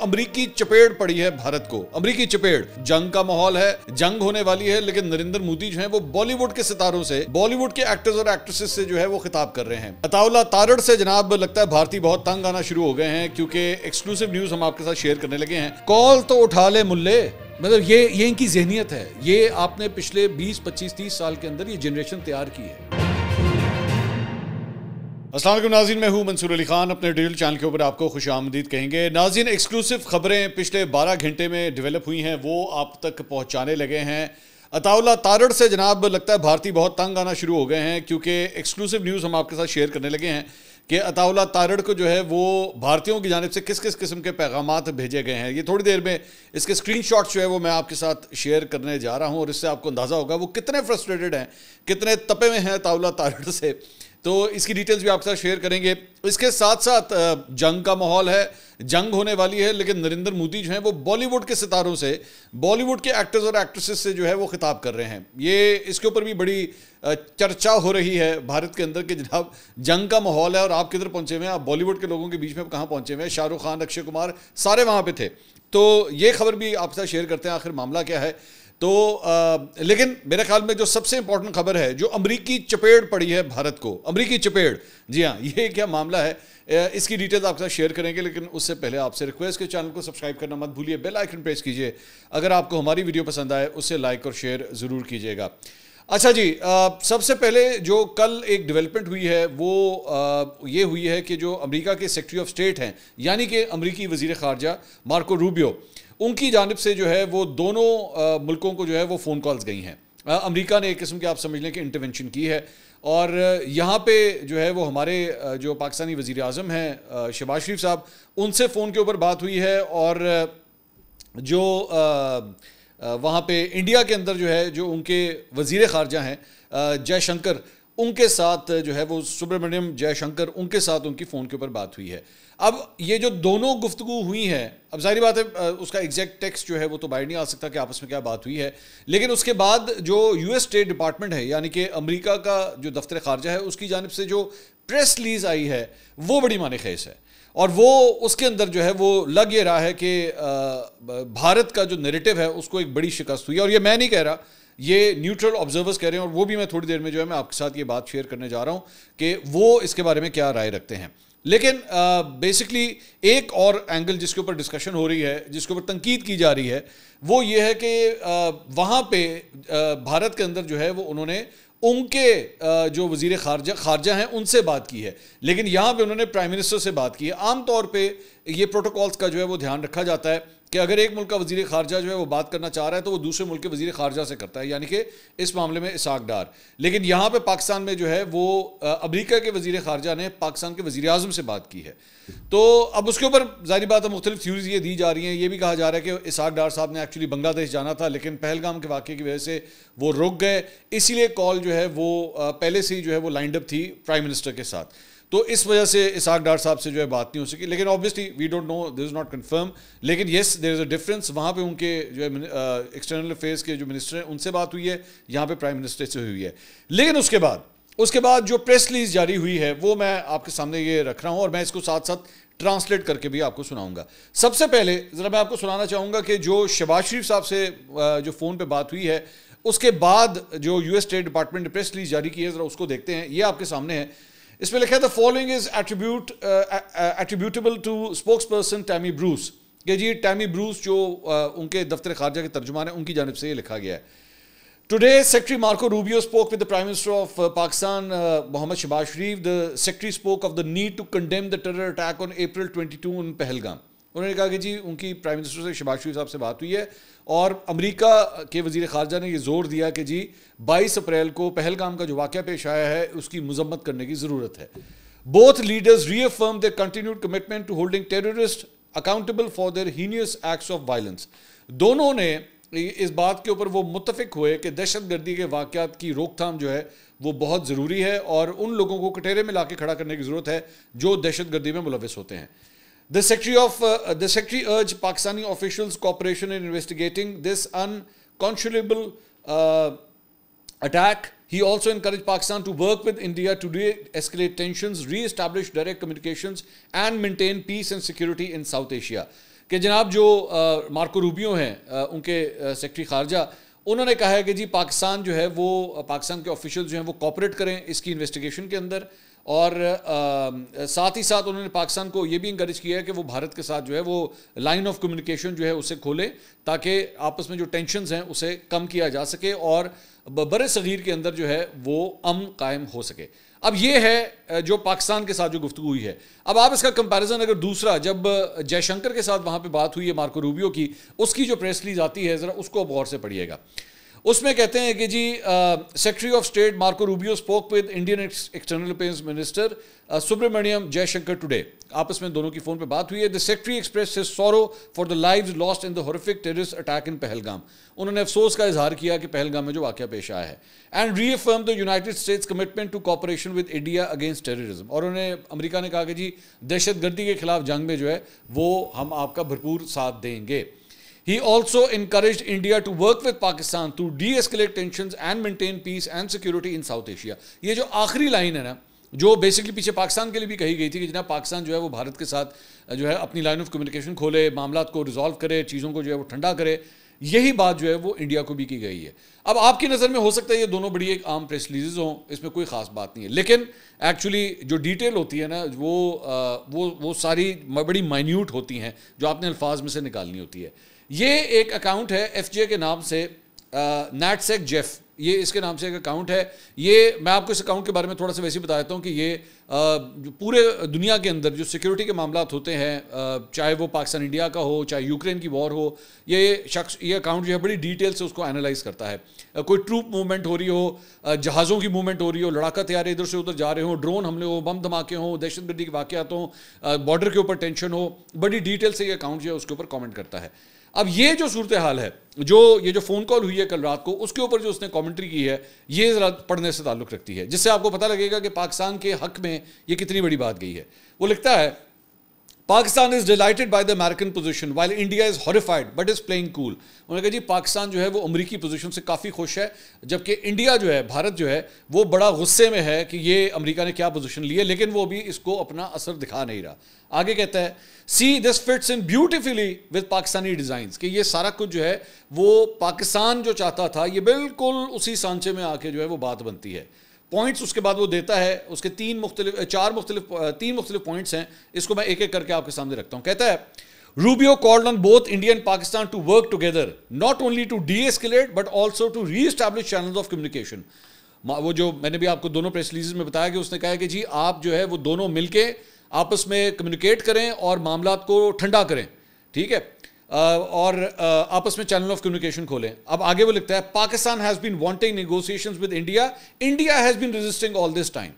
امریکی چپیڑ پڑی ہے بھارت کو. امریکی چپیڑ, جنگ کا ماحول ہے, جنگ ہونے والی ہے, لیکن نریندر مودی جو ہیں وہ بالی ووڈ کے ستاروں سے, بالی ووڈ کے ایکٹرز اور ایکٹریسز سے جو ہے وہ خطاب کر رہے ہیں. عطا اللہ تارڑ سے جناب لگتا ہے بھارتی بہت تنگ آنا شروع ہو گئے ہیں, کیونکہ ایکسکلوسیو نیوز ہم آپ کے ساتھ شیئر کرنے لگے ہیں. کال تو اٹھا لے ملے, مطلب یہ ان کی ذہنیت ہے. یہ آپ نے پچھلے 20 25 30 سال کے اندر یہ جنریشن تیار کی ہے. السلام علیکم ناظرین, میں ہوں منصور علی خان. اپنے ڈیجیٹل چینل کے اوپر آپ کو خوش آمدید کہیں گے. ناظرین, ایکسکلوسیو خبریں پچھلے 12 گھنٹے میں ڈیولپ ہوئی ہیں, وہ آپ تک پہنچانے لگے ہیں. عطا اللہ تارڑ سے جناب لگتا ہے بھارتی بہت تنگ آنا شروع ہو گئے ہیں, کیونکہ ایکسکلوسیو نیوز ہم آپ کے ساتھ شیئر کرنے لگے ہیں کہ عطا اللہ تارڑ کو جو ہے وہ بھارتیوں کی جانب سے کس کس قسم کے پیغامات بھیجے گئے ہیں. یہ تھوڑی دیر میں اس کے اسکرین شاٹس جو ہے وہ میں آپ کے ساتھ شیئر کرنے جا رہا ہوں, اور اس سے آپ کو اندازہ ہوگا وہ کتنے فرسٹریٹڈ ہیں, کتنے تپے میں ہیں عطا اللہ تارڑ سے. تو اس کی ڈیٹیلز بھی آپ کے ساتھ شیئر کریں گے. اس کے ساتھ ساتھ جنگ کا ماحول ہے, جنگ ہونے والی ہے, لیکن نریندر مودی جو ہیں وہ بالی ووڈ کے ستاروں سے, بالی ووڈ کے ایکٹرز اور ایکٹریسز سے جو ہے وہ خطاب کر رہے ہیں. یہ اس کے اوپر بھی بڑی چرچا ہو رہی ہے بھارت کے اندر کہ جناب جنگ کا ماحول ہے اور آپ کدھر پہنچے ہوئے ہیں, آپ بالی ووڈ کے لوگوں کے بیچ میں کہاں پہنچے ہوئے ہیں. شاہ رخ خان, اکشے کمار سارے وہاں پہ تھے. تو یہ خبر بھی آپ کے ساتھ شیئر کرتے ہیں آخر معاملہ کیا ہے. تو لیکن میرے خیال میں جو سب سے امپورٹنٹ خبر ہے, جو امریکی چپیڑ پڑی ہے بھارت کو, امریکی چپیڑ, جی ہاں, یہ کیا معاملہ ہے, اس کی ڈیٹیلز آپ کے ساتھ شیئر کریں گے. لیکن اس سے پہلے آپ سے ریکویسٹ کہ چینل کو سبسکرائب کرنا مت بھولیے, بیل آئیکن پریس کیجیے. اگر آپ کو ہماری ویڈیو پسند آئے اسے لائک اور شیئر ضرور کیجیے گا. اچھا جی, سب سے پہلے جو کل ایک ڈیولپمنٹ ہوئی ہے وہ یہ ہوئی ہے کہ جو امریکہ کے سیکرٹری آف اسٹیٹ ہیں, یعنی کہ امریکی وزیر خارجہ مارکو روبیو, ان کی جانب سے جو ہے وہ دونوں ملکوں کو جو ہے وہ فون کالز گئی ہیں. امریکہ نے ایک قسم کی آپ سمجھ لیں کہ انٹرونشن کی ہے, اور یہاں پہ جو ہے وہ ہمارے جو پاکستانی وزیر اعظم ہیں شہباز شریف صاحب, ان سے فون کے اوپر بات ہوئی ہے. اور جو وہاں پہ انڈیا کے اندر جو ہے جو ان کے وزیر خارجہ ہیں جے شنکر, ان کے ساتھ جو ہے وہ سبرامنیم جے شنکر, ان کے ساتھ ان کی فون کے اوپر بات ہوئی ہے. اب یہ جو دونوں گفتگو ہوئی ہیں, اب ظاہری بات ہے اس کا ایگزیکٹ ٹیکسٹ جو ہے وہ تو باہر نہیں آ سکتا کہ آپس میں کیا بات ہوئی ہے, لیکن اس کے بعد جو یو ایس اسٹیٹ ڈپارٹمنٹ ہے, یعنی کہ امریکہ کا جو دفتر خارجہ ہے, اس کی جانب سے جو پریس ریلیز آئی ہے وہ بڑی معنی خیز ہے. اور وہ اس کے اندر جو ہے وہ لگ یہ رہا ہے کہ بھارت کا جو نیریٹو ہے اس کو ایک بڑی شکست ہوئی ہے. اور یہ میں نہیں کہہ رہا, یہ نیوٹرل آبزرورز کہہ رہے ہیں, اور وہ بھی میں تھوڑی دیر میں جو ہے میں آپ کے ساتھ یہ بات شیئر کرنے جا رہا ہوں کہ وہ اس کے بارے میں کیا رائے رکھتے ہیں. لیکن بیسکلی ایک اور اینگل جس کے اوپر ڈسکشن ہو رہی ہے, جس کے اوپر تنقید کی جا رہی ہے, وہ یہ ہے کہ وہاں پہ بھارت کے اندر جو ہے وہ انہوں نے ان کے جو وزیر خارجہ ہیں ان سے بات کی ہے, لیکن یہاں پہ انہوں نے پرائم منسٹر سے بات کی ہے. عام طور پہ یہ پروٹوکولز کا جو ہے وہ دھیان رکھا جاتا ہے کہ اگر ایک ملک کا وزیر خارجہ جو ہے وہ بات کرنا چاہ رہا ہے تو وہ دوسرے ملک کے وزیر خارجہ سے کرتا ہے, یعنی کہ اس معاملے میں اسحاق ڈار. لیکن یہاں پہ پاکستان میں جو ہے وہ امریکہ کے وزیر خارجہ نے پاکستان کے وزیر اعظم سے بات کی ہے. تو اب اس کے اوپر ظاہری بات ہے مختلف تھیوریز یہ دی جا رہی ہیں. یہ بھی کہا جا رہا ہے کہ اسحاق ڈار صاحب نے ایکچولی بنگلہ دیش جانا تھا, لیکن پہلگام کے واقعے کی وجہ سے وہ رک گئے, اسی لیے کال جو ہے وہ پہلے سے ہی جو ہے وہ لائنڈ اپ تھی پرائم منسٹر کے ساتھ. تو اس وجہ سے اسحاق ڈار صاحب سے جو ہے بات نہیں ہو سکی. لیکن obviously we don't know, this is not confirm, لیکن yes there is a difference. وہاں پہ ان کے جو ہے ایکسٹرنل افیئرس کے جو منسٹر ہیں ان سے بات ہوئی ہے, یہاں پہ پرائم منسٹر سے ہوئی ہے. لیکن اس کے بعد جو پریس ریلیز جاری ہوئی ہے وہ میں آپ کے سامنے یہ رکھ رہا ہوں, اور میں اس کو ساتھ ساتھ ٹرانسلیٹ کر کے بھی آپ کو سناؤں گا. سب سے پہلے ذرا میں آپ کو سنانا چاہوں گا کہ جو شہباز شریف صاحب سے جو فون پہ بات ہوئی ہے, اس کے بعد جو یو ایس اسٹیٹ ڈپارٹمنٹ نے پریس ریلیز جاری کی ہے, ذرا اس کو دیکھتے ہیں. یہ آپ کے سامنے ہے, اس پہ لکھا ہے the following is attributable to spokesperson tummy Bruce, کہ جی ٹیمی بروس جو ان کے دفتر خارجہ کے ترجمان ہیں ان کی جانب سے یہ لکھا گیا ہے. Today, Secretary Marco Rubio spoke with the Prime Minister of Pakistan, Mohammad Shehbaz Sharif. The Secretary spoke of the need to condemn the terror attack on April 22 in Pahalgam. انہوں نے کہا کہ جی ان کی پرائم منسٹر سے شہباز شریف صاحب سے بات ہوئی ہے, اور امریکہ کے وزیر خارجہ نے یہ زور دیا کہ جی 22 اپریل کو پہلگام کا جو واقعہ پیش آیا ہے اس کی مذمت کرنے کی ضرورت ہے. Both leaders reaffirmed their continued commitment to holding terrorists accountable for their heinous acts of violence. دونوں نے اس بات کے اوپر وہ متفق ہوئے کہ دہشت گردی کے واقعات کی روک تھام جو ہے وہ بہت ضروری ہے, اور ان لوگوں کو کٹہرے میں لا کے کھڑا کرنے کی ضرورت ہے جو دہشت گردی میں ملوث ہوتے ہیں. The Secretary urged Pakistani officials' cooperation in investigating this unconscionable attack. He also encouraged Pakistan to work with India to de-escalate tensions, re-establish direct communications, and maintain peace and security in South Asia. کہ جناب جو Marco Rubio ہیں ان کے secretary خارجہ، انہوں نے کہا ہے کہ جی پاکستان جو ہے وہ پاکستان کے آفیشیل جو ہیں وہ کوپریٹ کریں اس کی انویسٹیگیشن کے اندر، اور ساتھ ہی ساتھ انہوں نے پاکستان کو یہ بھی انکریج کیا ہے کہ وہ بھارت کے ساتھ جو ہے وہ لائن آف کمیونیکیشن جو ہے اسے کھولے تاکہ آپس میں جو ٹینشنز ہیں اسے کم کیا جا سکے اور بر صغیر کے اندر جو ہے وہ امن قائم ہو سکے۔ اب یہ ہے جو پاکستان کے ساتھ جو گفتگو ہوئی ہے۔ اب آپ اس کا کمپیریزن اگر دوسرا جب جے شنکر کے ساتھ وہاں پہ بات ہوئی ہے مارکو روبیو کی، اس کی جو پریس ریلیز آتی ہے ذرا اس کو غور سے پڑھیے گا۔ اس میں کہتے ہیں کہ جی secretary of state Marco Rubio spoke with Indian external affairs minister Subrahmanyam Jaishankar today, آپس میں دونوں کی فون پہ بات ہوئی ہے۔ The secretary expresses his sorrow for the lives lost in the horrific terrorist attack in Pahalgam, انہوں نے افسوس کا اظہار کیا کہ پہلگام میں جو واقعہ پیش آیا ہے، and reaffirm the United States commitment to cooperation with India against terrorism, اور انہوں نے امریکہ نے کہا کہ جی دہشت گردی کے خلاف جنگ میں جو ہے وہ ہم آپ کا بھرپور ساتھ دیں گے۔ He also encouraged India to work with Pakistan to de-escalate tensions and maintain peace and security in South Asia۔ یہ جو آخری لائن ہے نا، جو بیسکلی پیچھے پاکستان کے لیے بھی کہی گئی تھی کہ جناب پاکستان جو ہے وہ بھارت کے ساتھ جو ہے اپنی لائن آف کمیونیکیشن کھولے، معاملات کو ریزالو کرے، چیزوں کو جو ہے وہ ٹھنڈا کرے، یہی بات جو ہے وہ انڈیا کو بھی کی گئی ہے۔ اب آپ کی نظر میں ہو سکتا ہے یہ دونوں بڑی ایک عام پریس ریلیزز ہوں، اس میں کوئی خاص بات نہیں ہے، لیکن ایکچولی جو ڈیٹیل ہوتی ہے نا وہ ساری بڑی مائنیوٹ ہوتی ہیں جو آپ نے الفاظ میں سے نکالنی ہوتی ہے۔ یہ ایک اکاؤنٹ ہے ایف جے کے نام سے، نیٹ سیک جیف، یہ اس کے نام سے ایک اکاؤنٹ ہے۔ یہ میں آپ کو اس اکاؤنٹ کے بارے میں تھوڑا سا ویسے بتا دیتا ہوں کہ یہ پورے دنیا کے اندر جو سیکیورٹی کے معاملات ہوتے ہیں، چاہے وہ پاکستان انڈیا کا ہو، چاہے یوکرین کی وار ہو، یہ اکاؤنٹ جو ہے بڑی ڈیٹیل سے اس کو انالائز کرتا ہے۔ کوئی ٹروپ موومنٹ ہو رہی ہو، جہازوں کی موومنٹ ہو رہی ہو، لڑاکا طیارے ادھر سے ادھر جا رہے ہوں، ڈرون حملے ہو، بم دھماکے ہوں، دہشت گردی کے واقعات ہوں، بارڈر کے اوپر ٹینشن ہو، بڑی ڈیٹیل سے یہ اکاؤنٹ جو ہے اس کے اوپر کامنٹ کرتا ہے۔ اب یہ جو صورتحال ہے، یہ جو فون کال ہوئی ہے کل رات کو، اس کے اوپر جو اس نے کامنٹری کی ہے، یہ ذرا پڑھنے سے تعلق رکھتی ہے، جس سے آپ کو پتہ لگے گا کہ پاکستان کے حق میں یہ کتنی بڑی بات گئی ہے۔ وہ لکھتا ہے Pakistan is delighted by the American position while India is horrified but is playing cool. انہوں نے کہا جی پاکستان جو ہے وہ امریکی پوزیشن سے کافی خوش ہے، جبکہ انڈیا جو ہے، بھارت جو ہے وہ بڑا غصے میں ہے کہ یہ امریکہ نے کیا پوزیشن لی ہے، لیکن وہ ابھی اس کو اپنا اثر دکھا نہیں رہا۔ آگے کہتا ہے see this fits in beautifully with Pakistani designs, کہ یہ سارا کچھ جو ہے وہ پاکستان جو چاہتا تھا یہ بالکل اسی سانچے میں آ کے جو ہے وہ بات بنتی ہے۔ پوائنٹس اس کے بعد وہ دیتا ہے، اس کے تین مختلف پوائنٹس ہیں، اس کو میں ایک ایک کر کے آپ کے سامنے رکھتا ہوں۔ کہتا ہے Rubio called on both India and Pakistan to work together not only to de-escalate but also to re-establish channels of communication. وہ جو میں نے بھی آپ کو دونوں پریس ریلیزز میں بتایا کہ اس نے کہا کہ جی آپ جو ہے وہ دونوں مل کے آپس میں کمیونیکیٹ کریں اور معاملات کو ٹھنڈا کریں، ٹھیک ہے، اور آپس میں چینل آف کمیونیکیشن کھولیں۔ اب آگے وہ لکھتا ہے Pakistan has been wanting negotiations with India, India has been resisting all this time,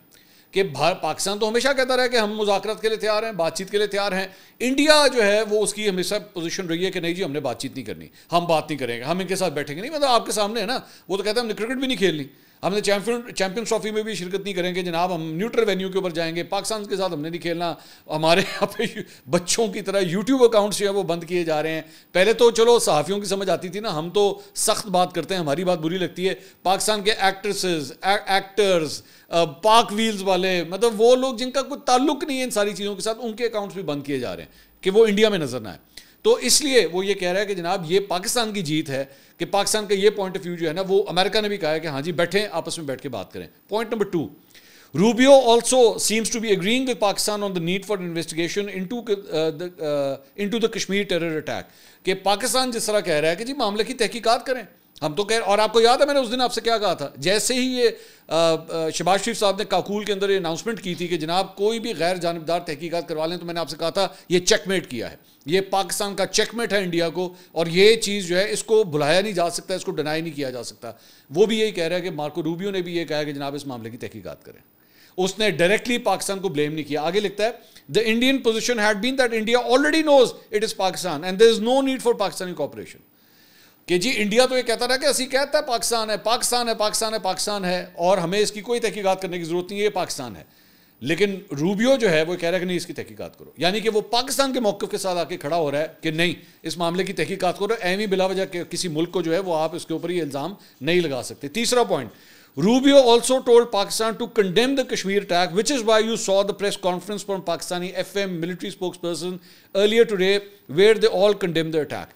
کہ پاکستان تو ہمیشہ کہتا رہا کہ ہم مذاکرات کے لیے تیار ہیں، بات چیت کے لیے تیار ہیں، انڈیا جو ہے وہ اس کی ہمیشہ پوزیشن رہی ہے کہ نہیں جی ہم نے بات چیت نہیں کرنی، ہم بات نہیں کریں گے، ہم ان کے ساتھ بیٹھیں گے نہیں، مطلب آپ کے سامنے ہے نا، وہ تو کہتا ہے ہم نے کرکٹ بھی نہیں کھیلنی، ہم نے چیمپئنز ٹرافی میں بھی شرکت نہیں کریں گے جناب، ہم نیوٹرل وینیو کے اوپر جائیں گے، پاکستان کے ساتھ ہم نے نہیں کھیلنا، ہمارے یہاں پہ بچوں کی طرح یوٹیوب اکاؤنٹس جو ہیں وہ بند کیے جا رہے ہیں۔ پہلے تو چلو صحافیوں کی سمجھ آتی تھی نا، ہم تو سخت بات کرتے ہیں، ہماری بات بری لگتی ہے، پاکستان کے ایکٹرز، پاک ویلز والے، مطلب وہ لوگ جن کا کوئی تعلق نہیں ہے ان ساری چیزوں کے ساتھ، ان کے اکاؤنٹس بھی بند کیے جا رہے ہیں کہ وہ انڈیا میں نظر نہ آئے۔ تو اس لیے وہ یہ کہہ رہا ہے کہ جناب یہ پاکستان کی جیت ہے کہ پاکستان کا یہ پوائنٹ آف ویو جو ہے نا، وہ امریکہ نے بھی کہا ہے کہ ہاں جی بیٹھیں، آپس میں بیٹھ کے بات کریں۔ Point number 2، Rubio also seems to be agreeing with Pakistan on the need for investigation into the Kashmir terror attack, کہ پاکستان جس طرح کہہ رہا ہے کہ جی معاملے کی تحقیقات کریں، ہم تو کہہ، اور آپ کو یاد ہے میں نے اس دن آپ سے کیا کہا تھا، جیسے ہی یہ شہباز شریف صاحب نے کاکول کے اندر یہ اناؤنسمنٹ کی تھی کہ جناب کوئی بھی غیر جانبدار تحقیقات کروا لیں، تو میں نے آپ سے کہا تھا یہ چیک میٹ کیا ہے، یہ پاکستان کا چیک میٹ ہے انڈیا کو، اور یہ چیز جو ہے اس کو بھلایا نہیں جا سکتا، اس کو ڈینائی نہیں کیا جا سکتا۔ وہ بھی یہی کہہ رہا ہے کہ مارکو روبیو نے بھی یہ کہا کہ جناب اس معاملے کی تحقیقات کریں، اس نے ڈائریکٹلی پاکستان کو بلیم نہیں کیا۔ آگے لکھتا ہے the Indian position had been that India already knows it is Pakistan and there is no need for Pakistani cooperation، کہ جی انڈیا تو یہ کہتا رہا کہ اسی کہتا ہے پاکستان ہے، پاکستان ہے، پاکستان ہے، پاکستان ہے، اور ہمیں اس کی کوئی تحقیقات کرنے کی ضرورت نہیں ہے، یہ پاکستان ہے۔ لیکن روبیو جو ہے وہ کہہ رہا ہے کہ نہیں اس کی تحقیقات کرو، یعنی کہ وہ پاکستان کے موقف کے ساتھ آ کے کھڑا ہو رہا ہے کہ نہیں اس معاملے کی تحقیقات کرو، ایم ہی بلا وجہ کسی ملک کو جو ہے وہ آپ اس کے اوپر ہی الزام نہیں لگا سکتے۔ تیسرا point, Rubio also told Pakistan to condemn the Kashmir attack, which is why you saw the press conference from Pakistani FM military spokesperson earlier today, where they all condemned the attack.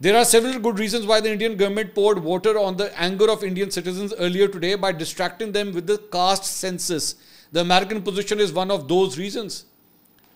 there are several good reasons why the Indian government poured water on the anger of Indian citizens earlier today by distracting them with the caste census. The American position is one of those reasons.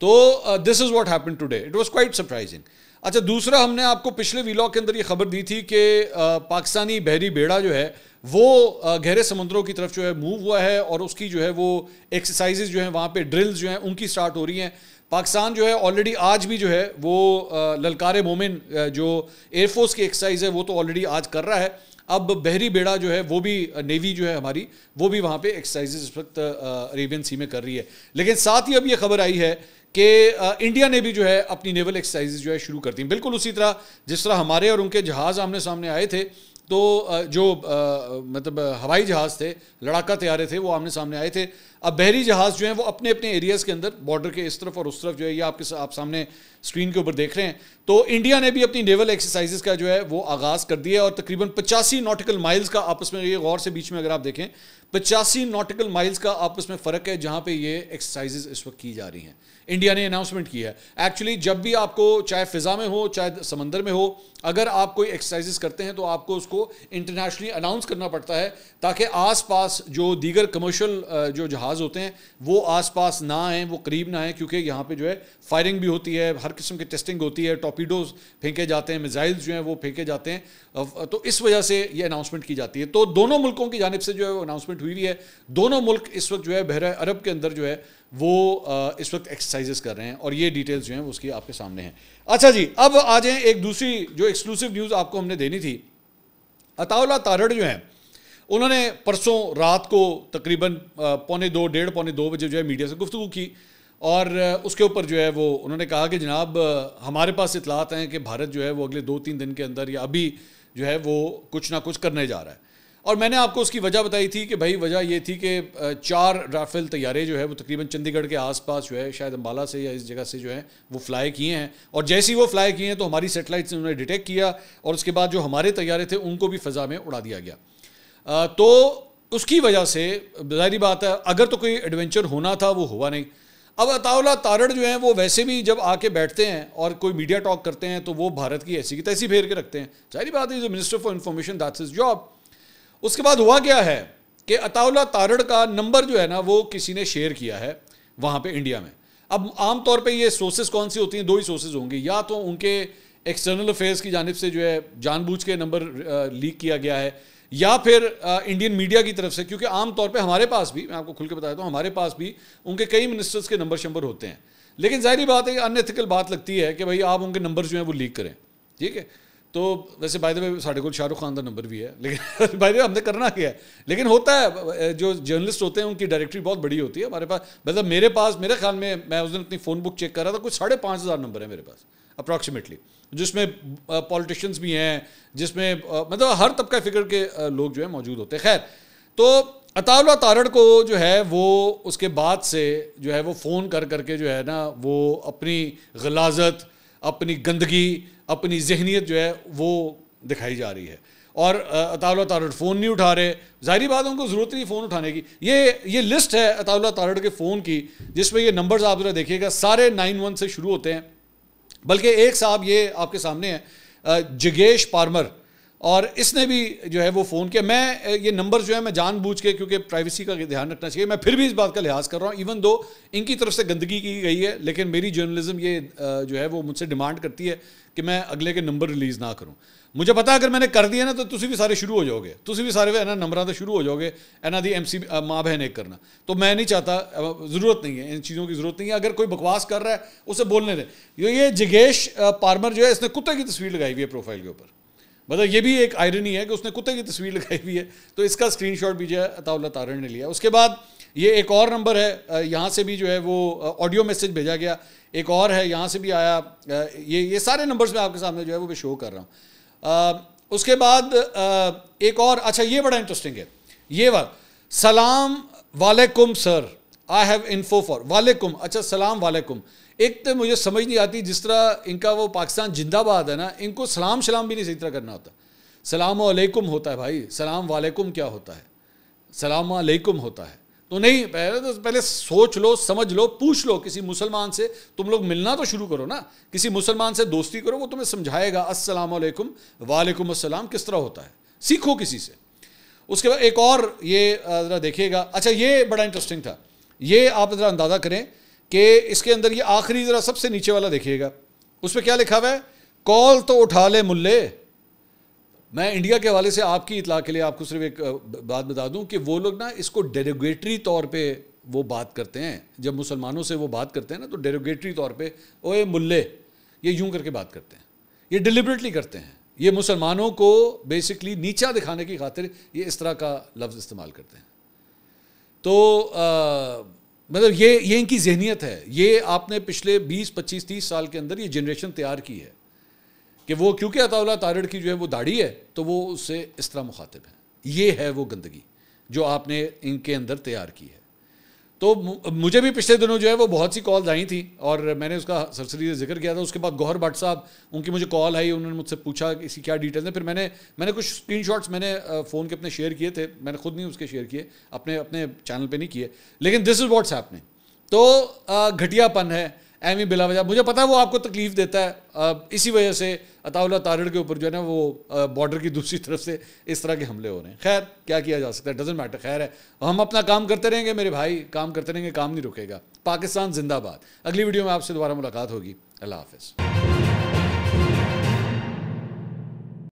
تو this is what happen today. It was quite surprising. اچھا دوسرا ہم نے آپ کو پچھلے vlog کے اندر یہ خبر دی تھی کہ پاکستانی بحری بیڑا جو ہے وہ گہرے سمندروں کی طرف جو ہے موو ہوا ہے اور اس کی جو ہے وہ ایکسرسائزز جو ہیں وہاں پہ ڈرلز جو ہیں ان کی سٹارٹ ہو رہی ہیں. پاکستان جو ہے آلریڈی آج بھی جو ہے وہ للکار مومن جو ایئر فورس کی ایکسرسائز ہے وہ تو آلریڈی آج کر رہا ہے. اب بحری بیڑا جو ہے وہ بھی نیوی جو ہے ہماری وہ بھی وہاں پہ ایکسرسائزز اس وقت عربین سی میں کر رہی ہے. لیکن ساتھ ہی اب یہ خبر آئی ہے کہ انڈیا نے بھی جو ہے اپنی نیول ایکسرسائزز جو ہے شروع کر دی. بالکل اسی طرح جس طرح ہمارے اور ان کے جہاز آمنے سامنے آئے تھے تو جو مطلب ہوائی جہاز تھے لڑاکا طیارے تھے وہ آمنے سامنے آئے تھے. اب بحری جہاز جو ہیں وہ اپنے اپنے ایریاز کے اندر بارڈر کے اس طرف اور اس طرف جو ہے یہ آپ سامنے اسکرین کے اوپر دیکھ رہے ہیں. تو انڈیا نے بھی اپنی نیول ایکسرسائزز کا جو ہے وہ آغاز کر دیا ہے اور تقریباً 85 ناٹیکل مائلز کا آپس میں, یہ غور سے بیچ میں اگر آپ دیکھیں 85 ناٹیکل مائلز کا آپس میں فرق ہے جہاں پہ یہ ایکسرسائزز اس وقت کی جا رہی ہیں. انڈیا نے اناؤنسمنٹ کی ہے. ایکچولی جب بھی آپ کو چاہے فضا میں ہو چاہے سمندر میں ہو اگر آپ کوئی ایکسرسائزز کرتے ہیں تو آپ کو اس کو انٹرنیشنلی اناؤنس کرنا پڑتا ہے تاکہ آس پاس جو دیگر کمرشل جو جہاز ہوتے ہیں وہ آس پاس نہ آئیں, وہ قریب نہ آئیں, کیونکہ یہاں پہ جو ہے فائرنگ بھی ہوتی ہے, ہر قسم کی ٹیسٹنگ ہوتی ہے, ٹارپیڈوز پھینکے جاتے ہیں, میزائلز جو ہیں وہ پھینکے جاتے ہیں. تو اس وجہ سے یہ اناؤنسمنٹ کی جاتی ہے. تو دونوں ملکوں کی جانب سے جو ہے وہ اناؤنسمنٹ ہوئی ہے. دونوں ملک اس وقت جو ہے بحر عرب کے اندر جو ہے وہ اس وقت ایکسرسائزز کر رہے ہیں اور یہ ڈیٹیلز جو ہیں اس کی آپ کے سامنے ہیں. اچھا جی, اب آ جائیں ایک دوسری جو ایکسکلوسیو نیوز آپ کو ہم نے دینی تھی. عطا اللہ تارڑ جو ہیں انہوں نے پرسوں رات کو تقریباً 1:30 بجے جو ہے میڈیا سے گفتگو کی اور اس کے اوپر جو ہے وہ انہوں نے کہا کہ جناب ہمارے پاس اطلاعات ہیں کہ بھارت جو ہے وہ اگلے 2-3 دن کے اندر یا ابھی جو ہے وہ کچھ نہ کچھ کرنے جا رہا ہے. اور میں نے آپ کو اس کی وجہ بتائی تھی کہ بھائی وجہ یہ تھی کہ 4 رافیل طیارے جو ہے وہ تقریباً چندی گڑھ کے آس پاس جو ہے شاید امبالہ سے یا اس جگہ سے جو ہے وہ فلائی کیے ہیں اور جیسے ہی وہ فلائی کیے ہیں تو ہماری سیٹلائٹ سے انہوں نے ڈیٹیکٹ کیا اور اس کے بعد جو ہمارے طیارے تھے ان کو بھی فضا میں اڑا دیا گیا. تو اس کی وجہ سے ظاہری بات ہے اگر تو کوئی ایڈونچر ہونا تھا وہ ہوا نہیں. اب عطا اللہ تارڑ جو ہیں وہ ویسے بھی جب آ کے بیٹھتے ہیں اور کوئی میڈیا ٹاک کرتے ہیں تو وہ بھارت کی ایسی کی تیسی پھیر کے رکھتے ہیں. ظاہری بات ہے minister for information that's his job. اس کے بعد ہوا کیا ہے کہ عطا اللہ تارڑ کا نمبر جو ہے نا وہ کسی نے شیئر کیا ہے وہاں پہ انڈیا میں. اب عام طور پہ یہ سورسز کون سی ہوتی ہیں, 2 ہی سورسز ہوں گی, یا تو ان کے ایکسٹرنل افیئرس کی جانب سے جو ہے جان بوجھ کے نمبر لیک کیا گیا ہے یا پھر انڈین میڈیا کی طرف سے, کیونکہ عام طور پہ ہمارے پاس بھی, میں آپ کو کھل کے بتا دیتا ہوں, ہمارے پاس بھی ان کے کئی منسٹرز کے نمبر شمبر ہوتے ہیں. لیکن ظاہری بات ہے کہ ان ایتھیکل بات لگتی ہے کہ بھائی آپ ان کے نمبر جو ہیں وہ لیک کریں. ٹھیک ہے, تو ویسے بائی دا وے ساڑھے کو شاہ رخ خان کا نمبر بھی ہے, لیکن بائی دا وے ہم نے کرنا کیا ہے, لیکن ہوتا ہے جو جرنلسٹ ہوتے ہیں ان کی ڈائریکٹری بہت بڑی ہوتی ہے. ہمارے پاس مطلب میرے خیال میں اس دن اپنی فون بک چیک کر رہا تھا, کچھ 5,500 نمبر ہے میرے پاس اپروکسیمیٹلی, جس میں پولیٹیشینس بھی ہیں, جس میں مطلب ہر طبقہ فکر کے لوگ جو ہے موجود ہوتے ہیں. خیر, تو عطا اللہ تارڑ کو جو ہے وہ اس کے بعد سے جو ہے وہ فون کر کے جو ہے نا وہ اپنی غلاظت, اپنی گندگی, اپنی ذہنیت جو ہے وہ دکھائی جا رہی ہے. اور عطا اللہ تارڑ فون نہیں اٹھا رہے. ظاہری بات ہے ان کو ضرورت نہیں فون اٹھانے کی. یہ لسٹ ہے عطا اللہ تارڑ کے فون کی جس میں یہ نمبرز آپ ذرا دیکھیے گا, سارے 91 سے شروع ہوتے ہیں. بلکہ ایک صاحب یہ آپ کے سامنے ہے جگیش پارمر, اور اس نے بھی جو ہے وہ فون کیا. میں یہ نمبر جو ہے میں جان بوجھ کے, کیونکہ پرائیویسی کا دھیان رکھنا چاہیے, میں پھر بھی اس بات کا لحاظ کر رہا ہوں ایون دو ان کی طرف سے گندگی کی گئی ہے, لیکن میری جرنلزم یہ جو ہے وہ مجھ سے ڈیمانڈ کرتی ہے کہ میں اگلے کے نمبر ریلیز نہ کروں. مجھے پتا اگر میں نے کر دیا نا تو تسی بھی سارے شروع ہو جاؤ گے, تسی بھی سارے نمبروں سے شروع ہو جاؤ گے دی ایم سی ماں بہن ایک کرنا. تو میں نہیں چاہتا, ضرورت نہیں ہے ان چیزوں کی, ضرورت نہیں ہے. اگر کوئی بکواس کر رہا ہے اسے بولنے دیں. یہ جگیش پارمر جو ہے اس نے کتے کی تصویر لگائی ہوئی ہے پروفائل کے اوپر. مطلب یہ بھی ایک آئرنی ہے کہ اس نے کتے کی تصویر لگائی ہوئی ہے, تو اس کا اسکرین شاٹ بھی جو ہے عطا اللہ تارڑ نے لیا. اس کے بعد یہ ایک اور نمبر ہے, یہاں سے بھی جو ہے وہ آڈیو میسج بھیجا گیا, ایک اور ہے یہاں سے بھی آیا. یہ سارے نمبرز میں آپ کے سامنے جو ہے وہ شو کر رہا ہوں. اس کے بعد ایک اور, اچھا یہ بڑا انٹرسٹنگ ہے, یہ سلام وعلیکم سر, آئی ہیو انفو فار, وعلیکم, اچھا سلام وعلیکم. ایک تو مجھے سمجھ نہیں آتی, جس طرح ان کا وہ پاکستان زندہ باد ہے نا, ان کو سلام بھی نہیں صحیح طرح کرنا ہوتا. سلام علیکم ہوتا ہے بھائی, سلام وعلیکم کیا ہوتا ہے, سلام علیکم ہوتا ہے. تو نہیں, پہلے سوچ لو, سمجھ لو, پوچھ لو کسی مسلمان سے. تم لوگ ملنا تو شروع کرو نا, کسی مسلمان سے دوستی کرو, وہ تمہیں سمجھائے گا السلام علیکم وعلیکم السلام کس طرح ہوتا ہے, سیکھو کسی سے. اس کے بعد ایک اور یہ ذرا دیکھیے گا, اچھا یہ بڑا انٹرسٹنگ تھا, یہ آپ ذرا اندازہ کریں کہ اس کے اندر یہ آخری ذرا سب سے نیچے والا دیکھیے گا, اس پہ کیا لکھا ہوا ہے, کال تو اٹھا لے ملے. میں انڈیا کے حوالے سے آپ کی اطلاع کے لیے آپ کو صرف ایک بات بتا دوں کہ وہ لوگ نا اس کو ڈیروگیٹری طور پہ وہ بات کرتے ہیں. جب مسلمانوں سے وہ بات کرتے ہیں نا تو ڈیروگیٹری طور پہ اوے ملے یہ یوں کر کے بات کرتے ہیں. یہ ڈیلیبریٹلی کرتے ہیں, یہ مسلمانوں کو بیسکلی نیچا دکھانے کی خاطر یہ اس طرح کا لفظ استعمال کرتے ہیں. تو مطلب یہ ان کی ذہنیت ہے. یہ آپ نے پچھلے 20 25 30 سال کے اندر یہ جنریشن تیار کی ہے کہ وہ کیونکہ عطا اللہ تارڑ کی جو ہے وہ داڑھی ہے تو وہ اس سے اس طرح مخاطب ہے. یہ ہے وہ گندگی جو آپ نے ان کے اندر تیار کی ہے. تو مجھے بھی پچھلے دنوں جو ہے وہ بہت سی کالز آئی تھیں اور میں نے اس کا سرسری سے ذکر کیا تھا. اس کے بعد گوہر بٹ صاحب ان کی مجھے کال آئی, انہوں نے مجھ سے پوچھا کہ اس کی کیا ڈیٹیلز ہیں. پھر میں نے کچھ اسکرین شاٹس میں نے فون کے اپنے شیئر کیے تھے, میں نے خود نہیں اس کے شیئر کیے, اپنے چینل پہ نہیں کیے, لیکن دس از واٹس ہیپننگ. تو گھٹیا پن ہے ایویں بلا وجہ. مجھے پتا وہ آپ کو تکلیف دیتا ہے, اسی وجہ سے عطا اللہ تارڑ کے اوپر جو ہے نا وہ بارڈر کی دوسری طرف سے اس طرح کے حملے ہو رہے ہیں. خیر کیا کیا جا سکتا ہے, ڈزنٹ میٹر. خیر ہے, ہم اپنا کام کرتے رہیں گے میرے بھائی, کام کرتے رہیں گے, کام نہیں رکے گا. پاکستان زندہ باد. اگلی ویڈیو میں آپ سے دوبارہ ملاقات ہوگی. اللہ حافظ.